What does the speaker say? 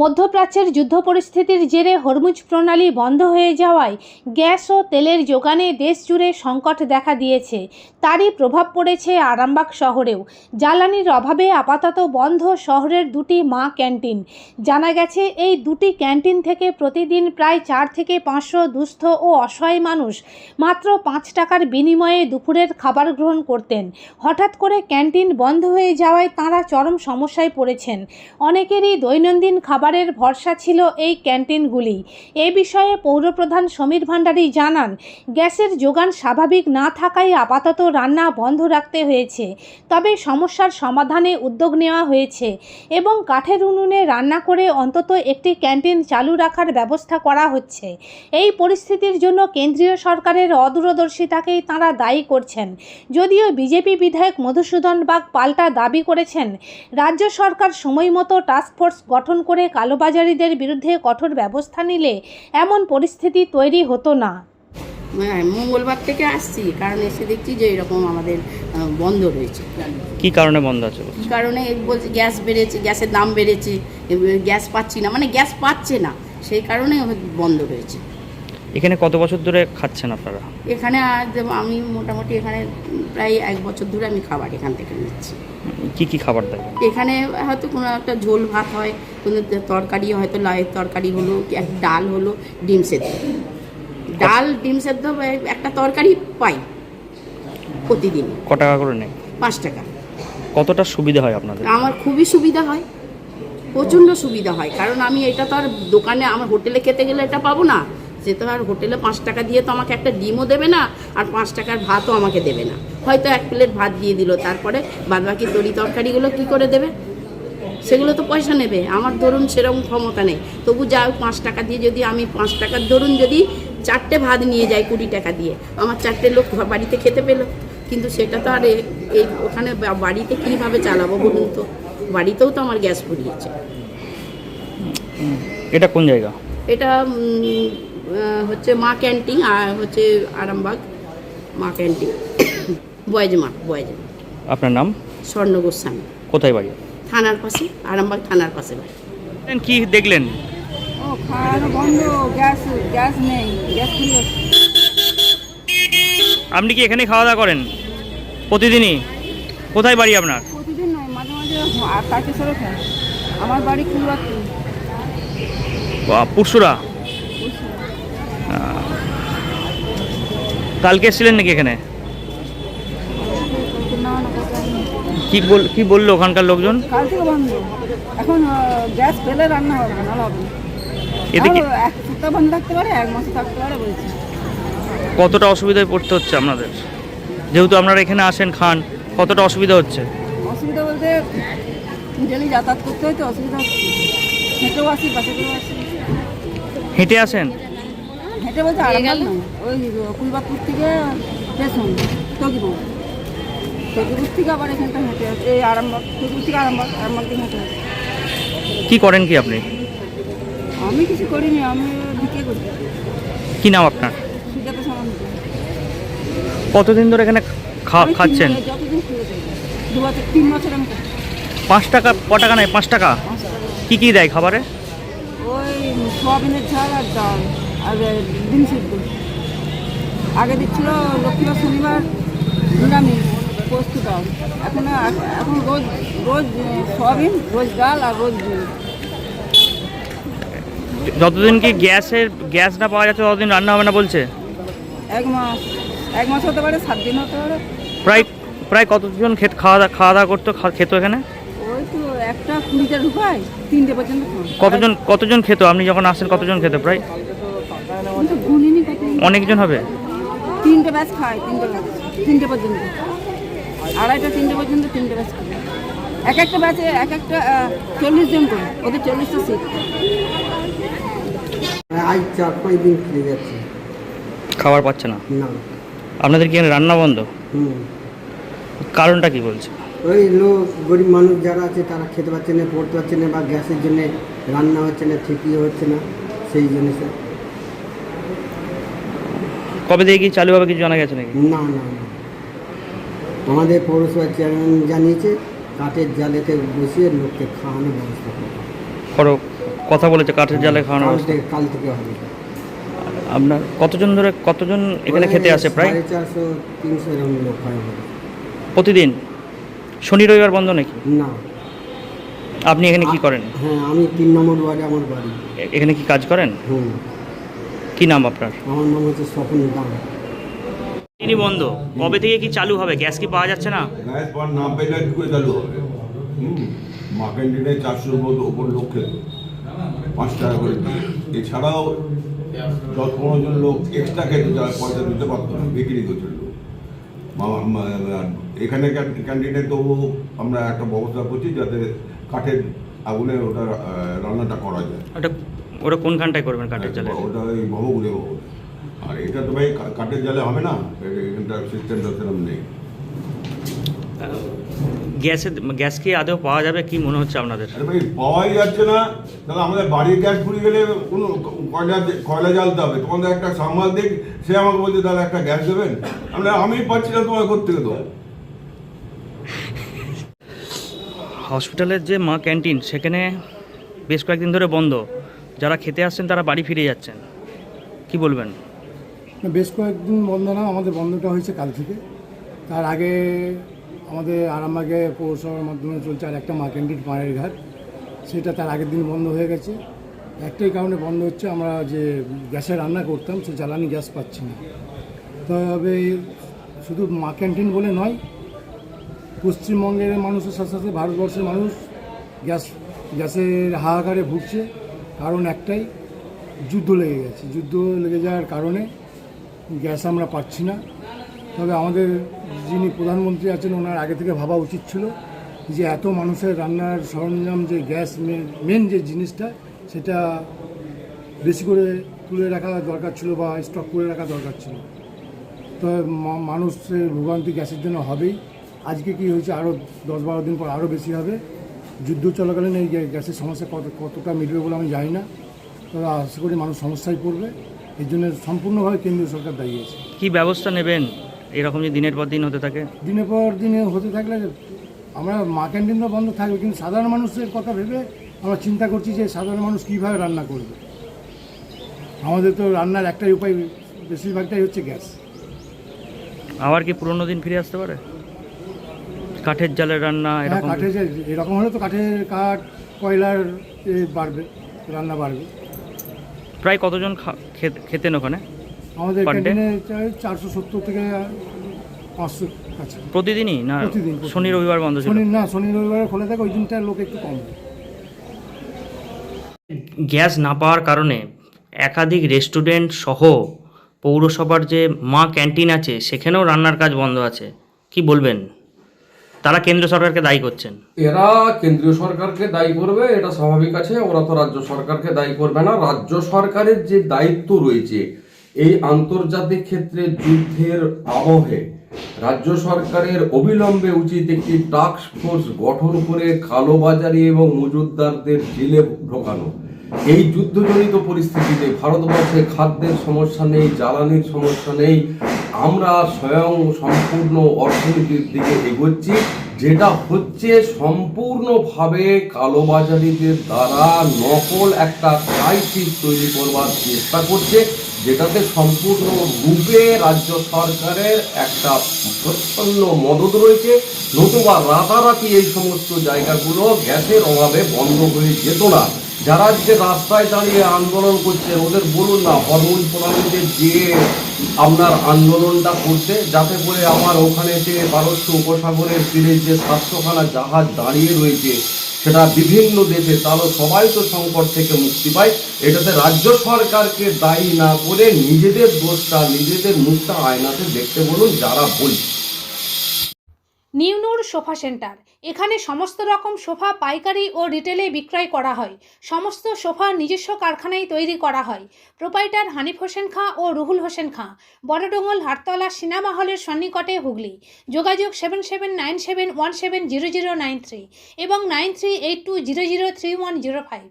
মধ্যপ্রাচ্যের যুদ্ধ পরিস্থিতির জেরে হরমুজ প্রণালী বন্ধ হয়ে যাওয়ায় গ্যাস ও তেলের যোগানে দেশ জুড়ে সংকট দেখা দিয়েছে। তারই প্রভাব পড়েছে আরামবাগ শহরেও। জ্বালানির অভাবে আপাতত বন্ধ শহরের দুটি মা ক্যান্টিন। জানা গেছে এই দুটি ক্যান্টিন থেকে প্রতিদিন প্রায় 4 থেকে 500 দুস্থ ও অসহায় মানুষ মাত্র 5 টাকার বিনিময়ে দুপুরের খাবার গ্রহণ করতেন। হঠাৎ করে ক্যান্টিন বন্ধ হয়ে যাওয়ায় তাঁরা চরম সমস্যায় পড়েছেন। অনেকেরই দৈনন্দিন খাবারের ভরসা ছিল এই ক্যান্টিনগুলি। এ বিষয়ে পৌরপ্রধান সমীর ভান্ডারী জানান, গ্যাসের যোগান স্বাভাবিক না থাকায় আপাতত রান্না বন্ধ রাখতে হয়েছে। তবে সমস্যার সমাধানে উদ্যোগ নেওয়া হয়েছে এবং কাঠের উনুনে রান্না করে অন্তত একটি ক্যান্টিন চালু রাখার ব্যবস্থা করা হচ্ছে। এই পরিস্থিতির জন্য কেন্দ্রীয় সরকারের অদূরদর্শিতাকেই তাঁরা দায়ী করছেন। যদিও বিজেপি বিধায়ক মধুসূদন বাগ পাল্টা দাবি করেছেন, রাজ্য সরকার সময়মতো টাস্কফোর্স গঠন করে কালোবাজারিদের বিরুদ্ধে কঠোর ব্যবস্থা নিলে এমন পরিস্থিতি তৈরি হতো না। মঙ্গলবার থেকে আসছি, কারণ এসে দেখছি যে এরকম আমাদের বন্ধ রয়েছে। কি কারণে বন্ধ আছে? কি কারণে বলছে গ্যাস বেড়েছে, গ্যাসের দাম বেড়েছে, গ্যাস পাচ্ছি না, মানে গ্যাস পাচ্ছে না, সেই কারণে বন্ধ রয়েছে। এখানে কত বছর ধরে খাচ্ছেন আপনারা? এখানে আমি মোটামুটি এখানে প্রায় 1 বছর ধরে আমি খাবার এখান থেকে নিচ্ছি। কি কি খাবার দেয় এখানে? হয়তো কোনো একটা ঝোল ভাত হয়, কোনো তরকারি, হয়তো লাউয়ের তরকারি হলো, ডাল হলো, ডিম সেদ্ধ, ডাল ডিম সেদ্ধ, একটা তরকারি পাই প্রতিদিন। ক টাকা করে নেয়? 5 টাকা। কতটা সুবিধা হয় আপনাদের? আমার খুবই সুবিধা হয়, প্রচণ্ড সুবিধা হয়, কারণ আমি এটা তো আর দোকানে, আমার হোটেলে খেতে গেলে এটা পাবো না। সে তো আর হোটেলে 5 টাকা দিয়ে তো আমাকে একটা ডিমও দেবে না, আর 5 টাকার ভাতও আমাকে দেবে না। হয়তো 1 প্লেট ভাত দিয়ে দিল, তারপরে বাদবাকি তরি তরকারিগুলো কী করে দেবে? সেগুলো তো পয়সা নেবে। আমার ধরুন সেরকম ক্ষমতা নেই, তবু যা 5 টাকা দিয়ে যদি আমি 5 টাকার ধরুন যদি 4টে ভাত নিয়ে যাই 20 টাকা দিয়ে, আমার 4টে লোক বাড়িতে খেতে পেলো। কিন্তু সেটা তো আর এই ওখানে বাড়িতে কীভাবে চালাবো বলুন তো? বাড়িতেও তো আমার গ্যাস ফুরিয়েছে। এটা কোন জায়গা? এটা হচ্ছে মা ক্যান্টিন, আর হচ্ছে আরামবাগ মা ক্যান্টিন, বয়েজ। আপনার নাম? স্বর্ণ গোস্বামী। কোথায় বাড়ি? থানার পাশে, আরামবাগ থানার পাশে বাড়ি। কি দেখলেন? খাওয়ানো বন্ধ, গ্যাস নেই, গ্যাস ফুরিয়ে। আপনি কি এখানে খাওয়া দাওয়া করেন প্রতিদিনই? কোথায় বাড়ি আপনার? প্রতিদিন নয়, মাঝে মাঝে আর কাছে সরে খায়। আমার বাড়ি কুলবাতি। পুরসুরা? কালকে এসেছিলেন নাকি এখানে? কি বললো ওখানকার লোকজন? কাল থেকে বন্ধ। এখন গ্যাস পেলে রান্না হবে না, হবে। এদিকে 1 সপ্তাহ বন্ধ থাকতে পারে, 1 মাস থাকতে পারে বলছি। কতটা অসুবিধায় পড়তে হচ্ছে আপনাদের? যেহেতু আপনারা এখানে আসেন, খান, কতটা অসুবিধা হচ্ছে? অসুবিধা বলতে ডেলি যাতায়াত করতে হয় তো অসুবিধা হচ্ছে। হেঁটেও আসি, বাসে করেও আসি। হেঁটে আসেন? হেঁটে বলতে আরামবাগ নয়, ওই কুলবাপুর থেকে স্টেশন তকিপুর থেকে আবার এখানটা হেঁটে আসে। এই আরামবাগ, তকিপুর থেকে আরামবাগ থেকে হেঁটে আসে। কি করেন কি আপনি? আমি কিছু করিনি, আমি ভিক্ষে করি। কি নাম আপনার? সুজাতা সামন্ত। কতদিন ধরে এখানে খাচ্ছেন? যতদিন শুরু 3 বছর আমি খাচ্ছি। 5 টাকা? ক টাকা নেয়? 5 টাকা। কি কি দেয় খাবারে? ওই সোয়াবিনের ঝাল আর ডাল আর ডিম সিদ্ধ। আগে দিচ্ছিল লক্ষ্মীবার শনিবার নিরামিষ পোস্ত ডাল। এখন রোজ সোয়াবিন, রোজ ডাল আর রোজ ডিম। যতদিন কি গ্যাস না পাওয়া যাচ্ছে ততদিন রান্না হবে না বলছে? 1 মাস হতে পারে, 7 দিন হতে পারে। প্রায় কতজন খাওয়া দাওয়া করতো খেত এখানে? ওই তো একটা 20টা ঢুকায়, 3টে পর্যন্ত। কতজন খেত? আপনি যখন আসেন কতজন খেত? প্রায় গুনিনি কত, অনেকজন হবে। 3টে ব্যাচ খায়, 3টে পর্যন্ত, 2:30টা 3টে পর্যন্ত 3টে ব্যাচ খায়। একটা ব্যাচে একটা 40 জন করে, ওদের 40টা সিট। আজ 4-5 দিন খেয়ে যাচ্ছে, খাবার পাচ্ছে না। না। আপনাদের কি এখানে রান্না বন্ধ? কারণটা কি বলছে? ওই লোক গরিব মানুষ যারা আছে তারা খেতে পাচ্ছে না, পড়তে পারছে না, বা গ্যাসের জন্য রান্না হচ্ছে না, ঠিকই হচ্ছে না, সেই জন্য স্যার। কবে থেকে কি চালু হবে কিছু জানা গেছে নাকি? না, আমাদের পৌরসভার চেয়ারম্যান জানিয়েছে কাঠের জালেতে বসিয়ে লোককে খাওয়ানোর ব্যবস্থা করবে। করো কথা বলেছে কাঠের জালে খাওয়ানোর ব্যবস্থা। কাল থেকে হবে। আপনার কতজন এখানে খেতে আসে প্রায়? 450-300 এরকম লোক হয় আমাদের। প্রতিদিন? শনি রবিবার বন্ধ নাকি? না। আপনি এখানে কি করেন? হ্যাঁ, আমি 3 নম্বর ওয়ার্ডে আমার বাড়ি। এখানে কি কাজ করেন? কি নাম আপনার? আমার নাম হচ্ছে স্বপন দাম। তিনি বন্ধ কবে থেকে কি চালু হবে? গ্যাস কি পাওয়া যাচ্ছে না? গ্যাস পাওয়ার না পেলে কি করে চালু হবে? মা ক্যান্টিনে 400-র ওপর লোক খেত 5 টাকা করে দিয়ে। এছাড়াও 10-15 জন লোক এক্সট্রা খেত, যারা পয়সা দিতে পারতো না, বিক্রি করছিল। এখানে ক্যান্টিনে তবু আমরা একটা ব্যবস্থা করছি যাতে কাঠের আগুনে ওটা রান্নাটা করা যায়। ওটা কোনখানটায় করবেন কাঠের জালে? ওটা ওই ভবগুলো। আর এটা তো ভাই কাঠের জালে হবে না, এখানটার সিস্টেমটা সেরকম নেই। গ্যাস কি আদৌ পাওয়া যাবে কি মনে হচ্ছে আপনাদের? আরে ভাই পাওয়াই যাচ্ছে না, তাহলে আমাদের বাড়ির গ্যাস ফুরিয়ে গেলে কোনো কয়লা জ্বালতে হবে। তোমাদের একটা সাংবাদিক সে আমাকে বলছে তাহলে একটা গ্যাস দেবেন। আমি পাচ্ছি না, তোমার কোত্থেকে দেবো? হসপিটালের যে মা ক্যান্টিন সেখানে বেশ কয়েকদিন ধরে বন্ধ, যারা খেতে আসছেন তারা বাড়ি ফিরে যাচ্ছেন, কি বলবেন? বেশ কয়েকদিন বন্ধ না, আমাদের বন্ধটা হয়েছে কাল থেকে। তার আগে আমাদের আরামবাগে পৌরসভার মাধ্যমে চলছে আর একটা মা ক্যান্টিন পাড়ের ঘাট, সেটা তার আগের দিন বন্ধ হয়ে গেছে। একটাই কারণে বন্ধ হচ্ছে, আমরা যে গ্যাসে রান্না করতাম সে জ্বালানি গ্যাস পাচ্ছি না। তবে শুধু মা ক্যান্টিন বলে নয়, পশ্চিমবঙ্গের মানুষের সাথে সাথে ভারতবর্ষের মানুষ গ্যাসের হাহাকারে ভুগছে। কারণ একটাই, যুদ্ধ লেগে গেছে। যুদ্ধ লেগে যাওয়ার কারণে গ্যাস আমরা পাচ্ছি না। তবে আমাদের যিনি প্রধানমন্ত্রী আছেন ওনার আগে থেকে ভাবা উচিত ছিল যে এত মানুষের রান্নার সরঞ্জাম যে গ্যাস মেন যে জিনিসটা, সেটা বেশি করে তুলে রাখা দরকার ছিল বা স্টক করে রাখা দরকার ছিল। তো মানুষের ভোগান্তি গ্যাসের জন্য হবেই। আজকে কি হয়েছে, আরও 10-12 দিন পর আরও বেশি হবে। যুদ্ধ চলাকালীন এই গ্যাসের সমস্যা কতটা মিটবে বলে আমি জানি না, তবে আশা করি মানুষ সমস্যায় পড়বে। এর জন্য সম্পূর্ণভাবে কেন্দ্রীয় সরকার দায়ী আছে। কি ব্যবস্থা নেবেন এরকম যে দিনের পর দিন হতে থাকে? দিনের পর দিনে হতে থাকলে আমরা মা ক্যান্টিন তো বন্ধ থাকবে, কিন্তু সাধারণ মানুষের কথা ভেবে আমরা চিন্তা করছি যে সাধারণ মানুষ কীভাবে রান্না করবে। আমাদের তো রান্নার একটাই উপায়, বেশিরভাগটাই হচ্ছে গ্যাস। আবার কি পুরোনো দিন ফিরে আসতে পারে? কাঠের জালের রান্না হ্যাঁ, কাঠের এরকম হলে তো কাঠ কয়লার বাড়বে, রান্না বাড়বে। প্রায় কতজন খেতেন ওখানে? আমাদের ক্যান্টিনে 470 থেকে 500 কাছে প্রতিদিনই না? প্রতিদিন। শনি রবিবার বন্ধ ছিল? শনি রবিবার খোলা থাকে, ওই দিনটা লোক একটু কম। গ্যাস না পাওয়ার কারণে একাধিক রেস্টুরেন্ট সহ পৌরসভার যে মা ক্যান্টিন আছে সেখানেও রান্নার কাজ বন্ধ আছে, কি বলবেন? তারা কেন্দ্র সরকারকে দায়ী করছেন। এরা কেন্দ্রীয় সরকারকে দায়ী করবে, এটা স্বাভাবিক আছে। ওরা তো রাজ্য সরকারকে দায়ী করবে না। রাজ্য সরকারের যে দায়িত্ব রয়েছে এই আন্তর্জাতিক ক্ষেত্রে যুদ্ধের আবহে রাজ্য সরকারের অবিলম্বে উচিত একটি টাস্ক ফোর্স গঠন করে কালোবাজারি এবং মজুতদারদের জেলে ঢোকানো। এই যুদ্ধজনিত পরিস্থিতিতে ভারতবর্ষে খাদ্যের সমস্যা নেই, জ্বালানির সমস্যা নেই, আমরা স্বয়ং সম্পূর্ণ অর্থনীতির দিকে এগোচ্ছি, যেটা হচ্ছে সম্পূর্ণভাবে কালোবাজারিদের দ্বারা নকল একটা ক্রাইসিস তৈরি করবার চেষ্টা করছে, যেটাতে সম্পূর্ণ রূপে রাজ্য সরকারের একটা প্রচ্ছন্ন মদত রয়েছে। নতুবা রাতারাতি এই সমস্ত জায়গাগুলো গ্যাসের অভাবে বন্ধ হয়ে যেত না। যারা আজকে রাস্তায় দাঁড়িয়ে আন্দোলন করছে ওদের বলুন না হরমোন প্রণালীতে যে আপনার আন্দোলনটা করতে, যাতে করে আমার ওখানে যে পারস্য উপসাগরের তীরে যে 700খানা জাহাজ দাঁড়িয়ে রয়েছে সেটা বিভিন্ন দেশে, তাহলে সবাই তো সংকট থেকে মুক্তি পায়। এটাতে রাজ্য সরকারকে দায়ী না করে নিজেদের দোষটা, নিজেদের মুখটা আয়নাতে দেখতে বলুন যারা বলছে। নিউ নূর সোফা সেন্টার, এখানে সমস্ত রকম সোফা পাইকারি ও রিটেলে বিক্রয় করা হয়। সমস্ত সোফা নিজস্ব কারখানায় তৈরি করা হয়। প্রোপাইটার হানিফ হোসেন খাঁ ও রুহুল হোসেন খাঁ, বড়ডোঙ্গল হাটতলা সিনেমা হলের সন্নিকটে, হুগলি। যোগাযোগ 7797170093 এবং 9382003105।